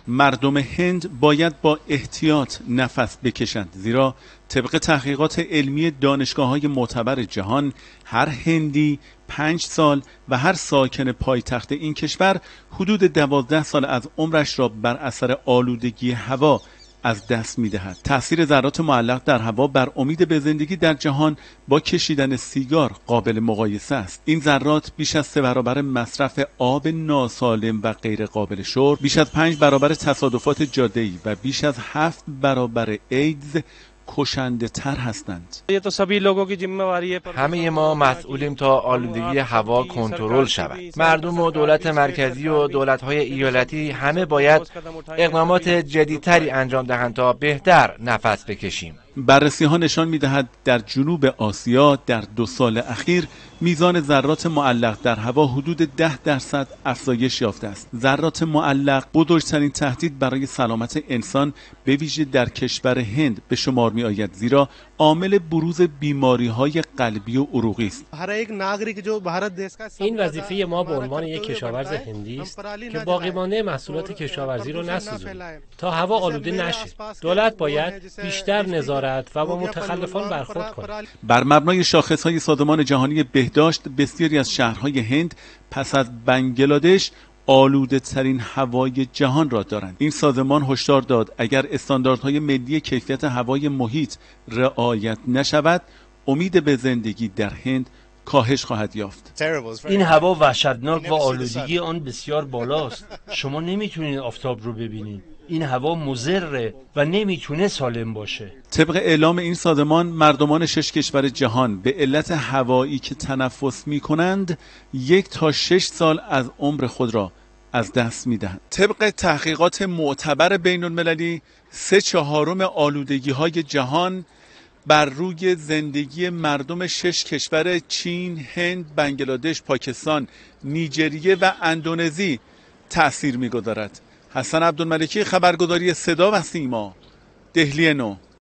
مردم هند باید با احتیاط نفس بکشند، زیرا طبق تحقیقات علمی دانشگاه‌های معتبر جهان هر هندی 5 سال و هر ساکن پایتخت این کشور حدود 12 سال از عمرش را بر اثر آلودگی هوا از دست می‌دهد. تأثیر ذرات معلق در هوا بر امید به زندگی در جهان با کشیدن سیگار قابل مقایسه است. این ذرات بیش از 3 برابر مصرف آب ناسالم و غیر قابل شرب، بیش از 5 برابر تصادفات جاده‌ای و بیش از 7 برابر ایدز کشنده تر هستند. همه ما مسئولیم تا آلودگی هوا کنترل شود. مردم و دولت مرکزی و دولت‌های ایالتی همه باید اقدامات جدی‌تری انجام دهند تا بهتر نفس بکشیم. بررسی‌ها نشان می‌دهد در جنوب آسیا در 2 سال اخیر میزان ذرات معلق در هوا حدود 10% افزایش یافته است. ذرات معلق بزرگترین تهدید برای سلامت انسان به ویژه در کشور هند به شمار می‌آید، زیرا عامل بروز بیماری‌های قلبی و عروقی است. این وظیفه ما به عنوان یک کشاورز هندی است که باقیمانده محصولات کشاورزی رو نسوزونیم تا هوا آلوده نشه. دولت باید بیشتر نظارت و با متخلفان برخورد کند. بر مبنای شاخص‌های سازمان جهانی بهداشت، بسیاری از شهرهای هند پس از بنگلادش آلوده ترین هوای جهان را دارند. این سازمان هشدار داد اگر استانداردهای ملی کیفیت هوای محیط رعایت نشود، امید به زندگی در هند کاهش خواهد یافت. این هوا وحشتناک و آلودگی آن بسیار بالاست. شما نمیتونید آفتاب رو ببینید. این هوا مضره و نمیتونه سالم باشه. طبق اعلام این سازمان، مردمان 6 کشور جهان به علت هوایی که تنفس می‌کنند 1 تا 6 سال از عمر خود را از دست می‌دهند. طبق تحقیقات معتبر بین‌المللی 3/4 آلودگی‌های جهان بر روی زندگی مردم 6 کشور چین، هند، بنگلادش، پاکستان، نیجریه و اندونزی تأثیر می‌گذارد. حسن عبدالملکی، خبرگزاری صدا و سیما، دهلی نو.